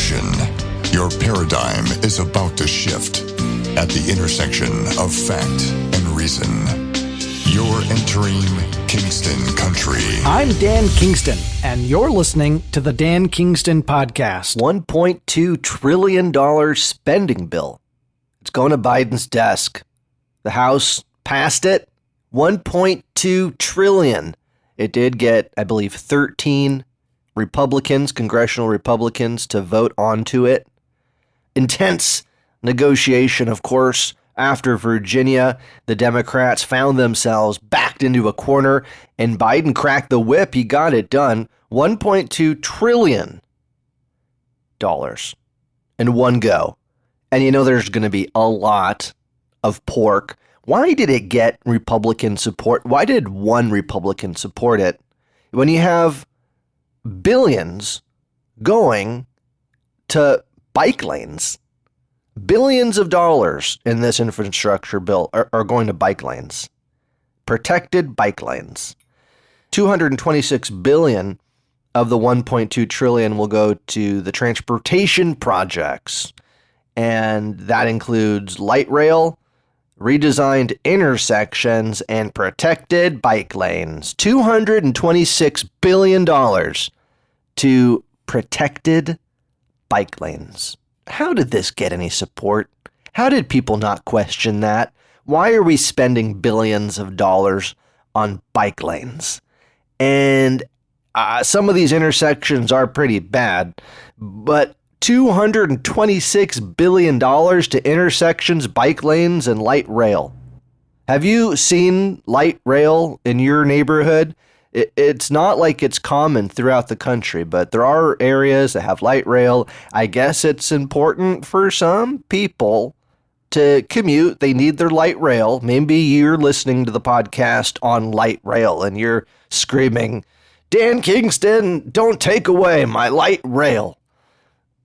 Attention, your paradigm is about to shift at the intersection of fact and reason. You're entering Kingston Country. I'm Dan Kingston, and you're listening to the Dan Kingston Podcast. $1.2 trillion spending bill. It's going to Biden's desk. The House passed it. $1.2 trillion. It did get, I believe, 13 Republicans, congressional Republicans, to vote onto it. Intense negotiation, of course. After Virginia, the Democrats found themselves backed into a corner, and Biden cracked the whip. He got it done. $1.2 trillion in one go. And you know there's going to be a lot of pork. Why did it get Republican support? Why did one Republican support it? When you have billions going to bike lanes, billions of dollars in this infrastructure bill are going to bike lanes, protected bike lanes. $226 billion of the $1.2 trillion will go to the transportation projects. And that includes light rail, redesigned intersections, and protected bike lanes. $226 billion to protected bike lanes. How did this get any support? How did people not question that? Why are we spending billions of dollars on bike lanes? And some of these intersections are pretty bad, but $226 billion to intersections, bike lanes, and light rail. Have you seen light rail in your neighborhood? It's not like it's common throughout the country, but there are areas that have light rail. I guess it's important for some people to commute. They need their light rail. Maybe you're listening to the podcast on light rail and you're screaming, Dan Kingston, don't take away my light rail.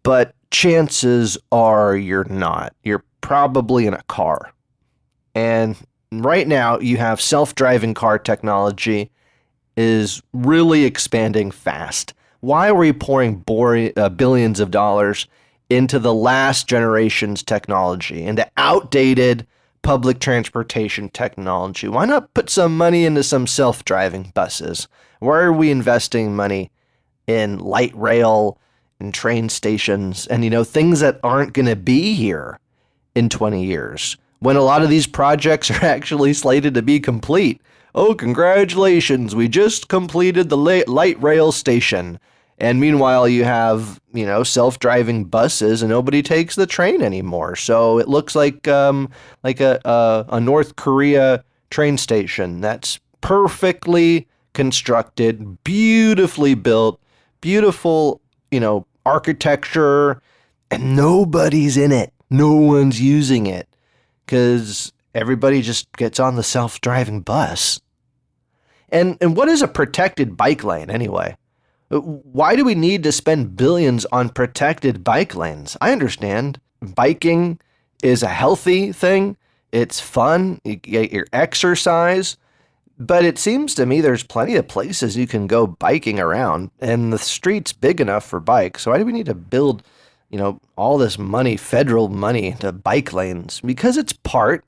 But chances are you're not. You're probably in a car. And right now you have self-driving car technology is really expanding fast. Why are we pouring billions of dollars into the last generation's technology, into outdated public transportation technology? Why not put some money into some self-driving buses? Why are we investing money in light rail and train stations and, things that aren't going to be here in 20 years when a lot of these projects are actually slated to be complete? Oh, congratulations, we just completed the light rail station. And meanwhile, you have, self-driving buses and nobody takes the train anymore. So it looks like a North Korea train station that's perfectly constructed, beautifully built, beautiful, architecture, and nobody's in it. No one's using it because everybody just gets on the self-driving bus. And what is a protected bike lane anyway? Why do we need to spend billions on protected bike lanes? I understand biking is a healthy thing. It's fun. You get your exercise. But it seems to me there's plenty of places you can go biking around, and the street's big enough for bikes. So why do we need to build, all this money, federal money, into bike lanes? Because it's part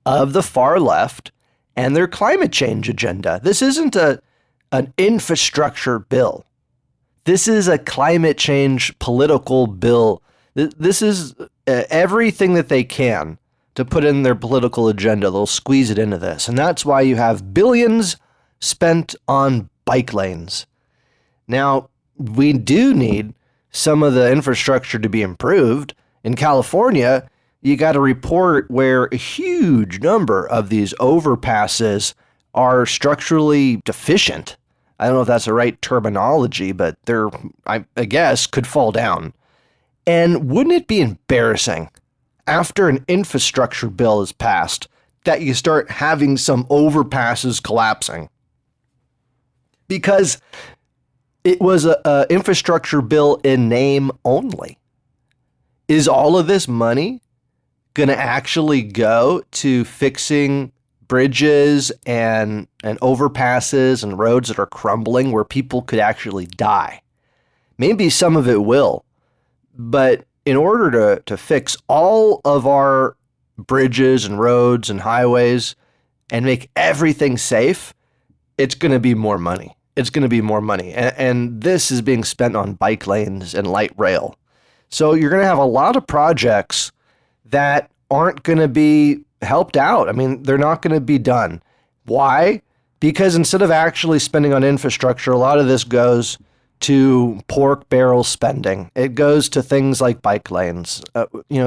of the far left and their climate change agenda. This isn't an infrastructure bill. This is a climate change political bill. This is everything that they can to put in their political agenda. They'll squeeze it into this. And that's why you have billions spent on bike lanes. Now, we do need some of the infrastructure to be improved. In California, you got a report where a huge number of these overpasses are structurally deficient. I don't know if that's the right terminology, but they're, I guess, could fall down. And wouldn't it be embarrassing after an infrastructure bill is passed that you start having some overpasses collapsing? Because it was an infrastructure bill in name only. Is all of this money going to actually go to fixing bridges and overpasses and roads that are crumbling where people could actually die? Maybe some of it will, But in order to fix all of our bridges and roads and highways and make everything safe, it's going to be more money. It's going to be more money. And this is being spent on bike lanes and light rail. So you're going to have a lot of projects that aren't going to be helped out. I mean, they're not going to be done. Why? Because instead of actually spending on infrastructure, a lot of this goes to pork barrel spending. It goes to things like bike lanes,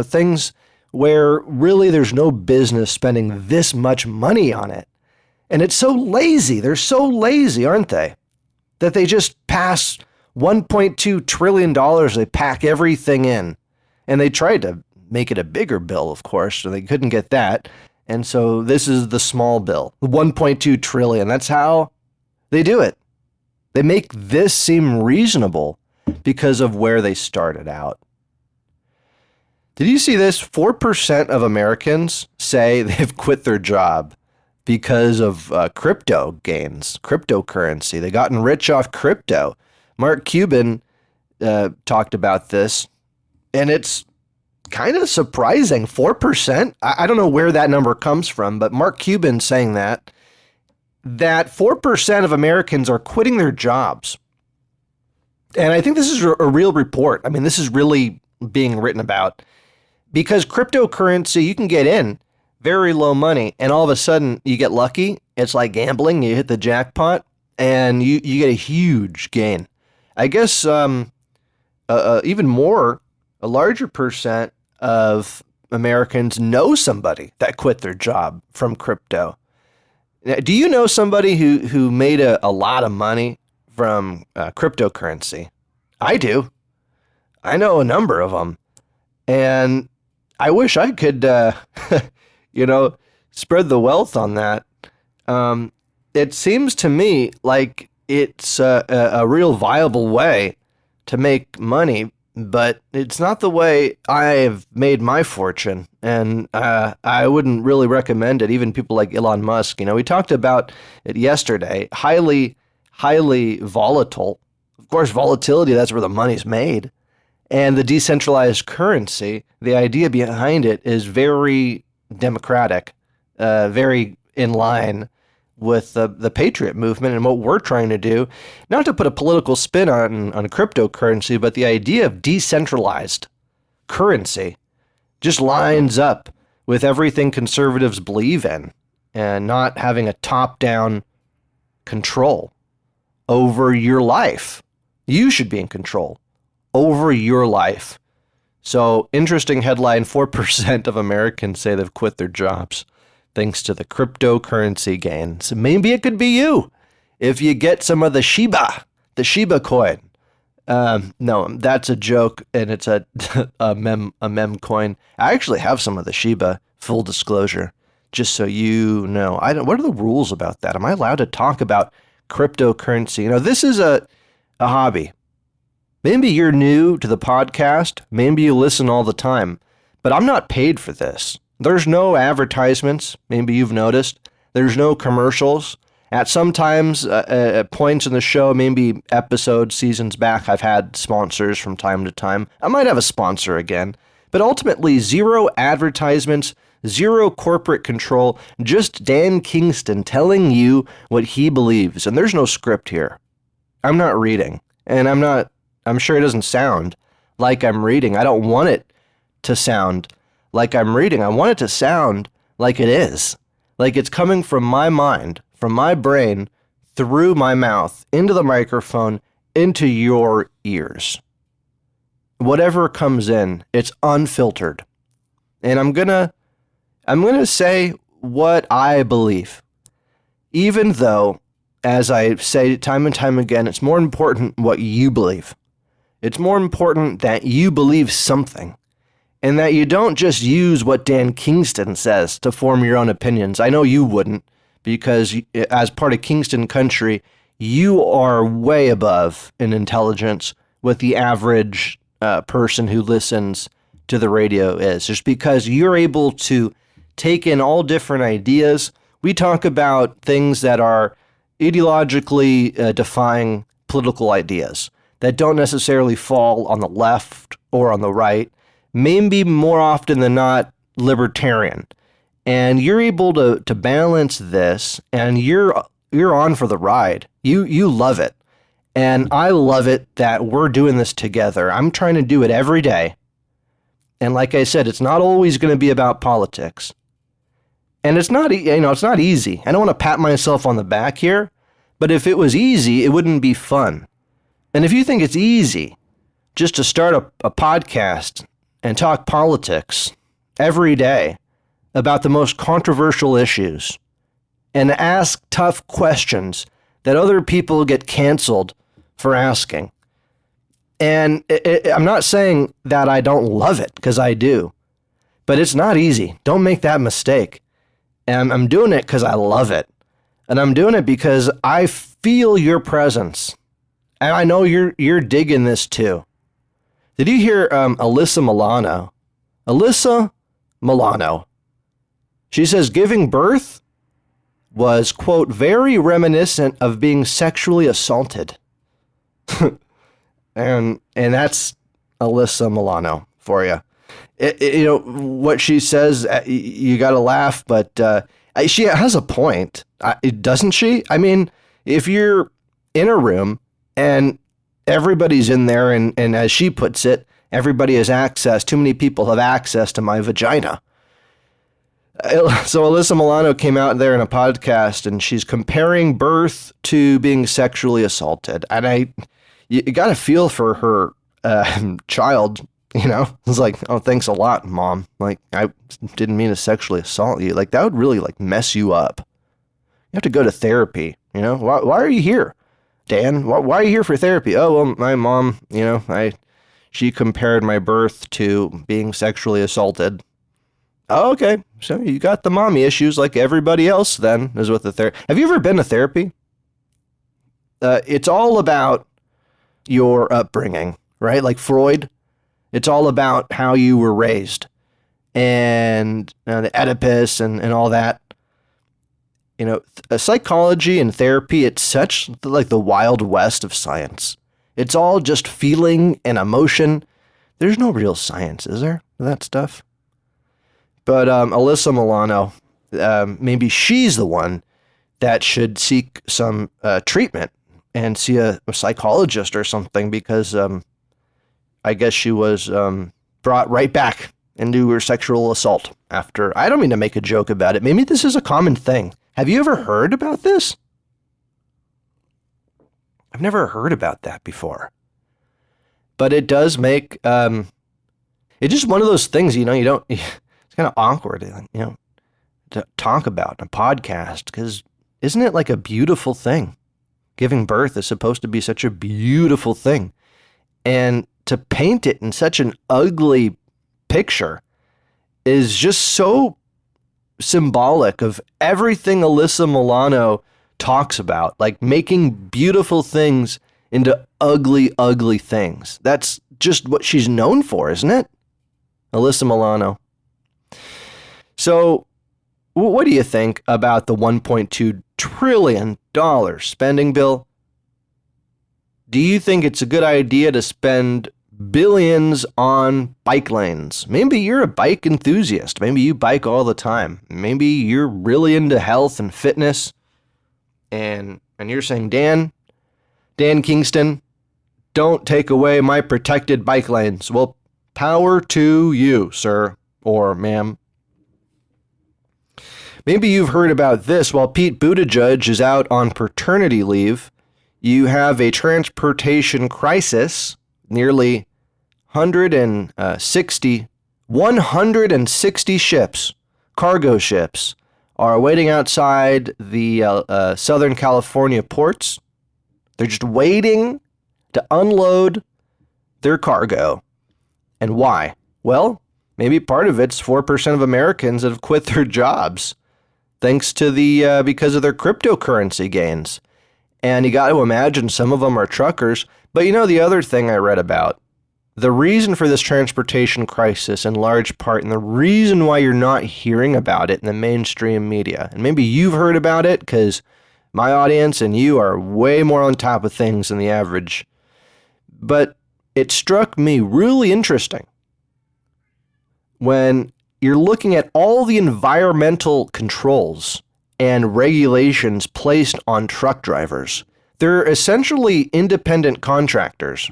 things where really there's no business spending this much money on it. And it's so lazy. They're so lazy, aren't they? That they just pass $1.2 trillion. They pack everything in. And they tried to make it a bigger bill, of course, so they couldn't get that. And so this is the small bill, $1.2 trillion. That's how they do it. They make this seem reasonable because of where they started out. Did you see this? 4% of Americans say they've quit their job because of crypto gains, cryptocurrency. They've gotten rich off crypto. Mark Cuban talked about this, and it's kind of surprising. 4%? I don't know where that number comes from, but Mark Cuban saying that 4% of Americans are quitting their jobs. And I think this is a real report. I mean, this is really being written about because cryptocurrency, you can get in very low money and all of a sudden you get lucky. It's like gambling. You hit the jackpot and you get a huge gain. I guess even more, a larger percent of Americans know somebody that quit their job from crypto. Do you know somebody who made a lot of money from cryptocurrency? I do. I know a number of them. And I wish I could, spread the wealth on that. It seems to me like it's a real viable way to make money, but it's not the way I've made my fortune. And I wouldn't really recommend it. Even people like Elon Musk, we talked about it yesterday, highly, highly volatile. Of course, volatility, that's where the money's made. And the decentralized currency, the idea behind it is very democratic, very in line with the Patriot movement and what we're trying to do. Not to put a political spin on cryptocurrency, but the idea of decentralized currency just lines up with everything conservatives believe in and not having a top-down control over your life. You should be in control over your life. So, interesting headline, 4% of Americans say they've quit their jobs thanks to the cryptocurrency gains. Maybe it could be you if you get some of the Shiba coin. No, that's a joke, and it's a mem coin. I actually have some of the Shiba, full disclosure, just so you know. What are the rules about that? Am I allowed to talk about cryptocurrency? This is a hobby. Maybe you're new to the podcast. Maybe you listen all the time, but I'm not paid for this. There's no advertisements. Maybe you've noticed. There's no commercials. At sometimes, at points in the show, maybe episodes, seasons back, I've had sponsors from time to time. I might have a sponsor again, but ultimately zero advertisements, zero corporate control, just Dan Kingston telling you what he believes. And there's no script here. I'm not reading, and I'm sure it doesn't sound like I'm reading. I don't want it to sound like I'm reading. I want it to sound like it is. Like it's coming from my mind, from my brain, through my mouth, into the microphone, into your ears. Whatever comes in, it's unfiltered. And I'm gonna say what I believe. Even though, as I say time and time again, it's more important what you believe. It's more important that you believe something and that you don't just use what Dan Kingston says to form your own opinions. I know you wouldn't, because as part of Kingston Country, you are way above in intelligence what the average person who listens to the radio is. Just because you're able to take in all different ideas. We talk about things that are ideologically defying political ideas that don't necessarily fall on the left or on the right, maybe more often than not libertarian. And you're able to balance this, and you're on for the ride. You love it. And I love it that we're doing this together. I'm trying to do it every day. And like I said, it's not always going to be about politics. And it's not easy. I don't want to pat myself on the back here, but if it was easy, it wouldn't be fun. And if you think it's easy just to start a podcast and talk politics every day about the most controversial issues and ask tough questions that other people get canceled for asking. And I'm not saying that I don't love it, because I do, but it's not easy. Don't make that mistake. And I'm doing it because I love it. And I'm doing it because I feel your presence. And I know you're digging this too. Did you hear Alyssa Milano? Alyssa Milano. She says giving birth was, quote, very reminiscent of being sexually assaulted. and that's Alyssa Milano for you. What she says, you got to laugh, but she has a point, doesn't she? I mean, if you're in a room and everybody's in there, and as she puts it, everybody has access, too many people have access to my vagina. So Alyssa Milano came out there in a podcast, and she's comparing birth to being sexually assaulted. And you got to feel for her child, It's like, oh, thanks a lot, Mom. Like, I didn't mean to sexually assault you. Like, that would really, mess you up. You have to go to therapy, Why are you here, Dan? Why are you here for therapy? Oh, well, my mom, she compared my birth to being sexually assaulted. Oh, okay. So you got the mommy issues like everybody else then, is what the therapy. Have you ever been to therapy? It's all about your upbringing, right? Like Freud, it's all about how you were raised and the Oedipus and all that. Psychology and therapy, it's such like the Wild West of science. It's all just feeling and emotion. There's no real science, is there, for that stuff? But Alyssa Milano, maybe she's the one that should seek some treatment and see a psychologist or something, because I guess she was brought right back into her sexual assault after. I don't mean to make a joke about it. Maybe this is a common thing. Have you ever heard about this? I've never heard about that before. But it does make, it's just one of those things, you don't, it's kind of awkward, to talk about in a podcast, because isn't it like a beautiful thing? Giving birth is supposed to be such a beautiful thing. And to paint it in such an ugly picture is just so symbolic of everything Alyssa Milano talks about, like making beautiful things into ugly, ugly things. That's just what she's known for, isn't it? Alyssa Milano. So what do you think about the $1.2 trillion spending bill? Do you think it's a good idea to spend billions on bike lanes? Maybe you're a bike enthusiast. Maybe you bike all the time. Maybe you're really into health and fitness. And you're saying, Dan Kingston, don't take away my protected bike lanes. Well, power to you, sir or ma'am. Maybe you've heard about this. While Pete Buttigieg is out on paternity leave, you have a transportation crisis. Nearly 160 ships, cargo ships, are waiting outside the Southern California ports. They're just waiting to unload their cargo. And why? Well, maybe part of it's 4% of Americans that have quit their jobs thanks to because of their cryptocurrency gains. And you got to imagine some of them are truckers. But the other thing I read about, the reason for this transportation crisis in large part, and the reason why you're not hearing about it in the mainstream media, and maybe you've heard about it because my audience and you are way more on top of things than the average, but it struck me really interesting when you're looking at all the environmental controls and regulations placed on truck drivers. They're essentially independent contractors.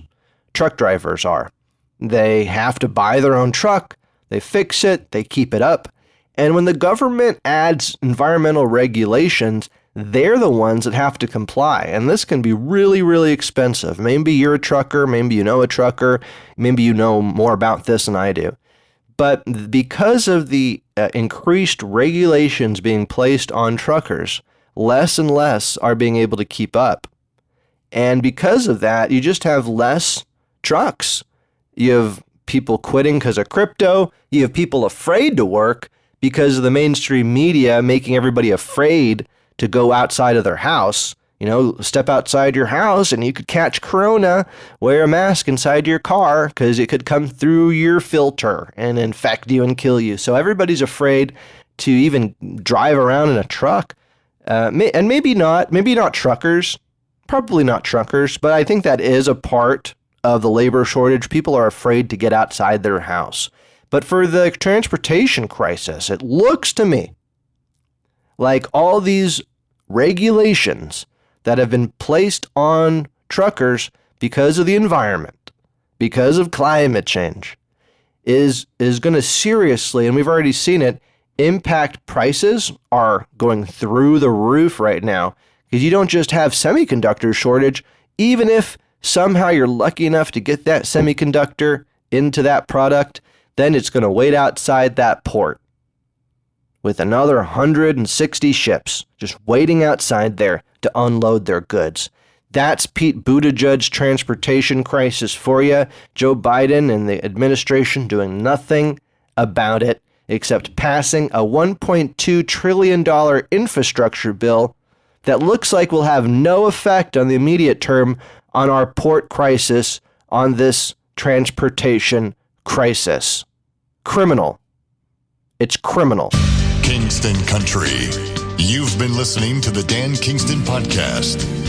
Truck drivers are. They have to buy their own truck, they fix it, they keep it up. And when the government adds environmental regulations, they're the ones that have to comply. And this can be really, really expensive. Maybe you're a trucker, maybe you know a trucker, maybe you know more about this than I do. But because of the increased regulations being placed on truckers, less and less are being able to keep up. And because of that, you just have less trucks. You have people quitting because of crypto. You have people afraid to work because of the mainstream media making everybody afraid to go outside of their house. You know, step outside your house and you could catch corona. Wear a mask inside your car because it could come through your filter and infect you and kill you. So everybody's afraid to even drive around in a truck. And maybe not truckers, probably not truckers, but I think that is a part of the labor shortage. People are afraid to get outside their house. But for the transportation crisis, it looks to me like all these regulations that have been placed on truckers because of the environment, because of climate change, is going to seriously, and we've already seen it, impact prices are going through the roof right now because you don't just have semiconductor shortage. Even if somehow you're lucky enough to get that semiconductor into that product, then it's going to wait outside that port with another 160 ships just waiting outside there to unload their goods. That's Pete Buttigieg's transportation crisis for you. Joe Biden and the administration doing nothing about it except passing a $1.2 trillion infrastructure bill that looks like will have no effect on the immediate term on our port crisis, on this transportation crisis. Criminal. It's criminal. Kingston Country. You've been listening to the Dan Kingston Podcast.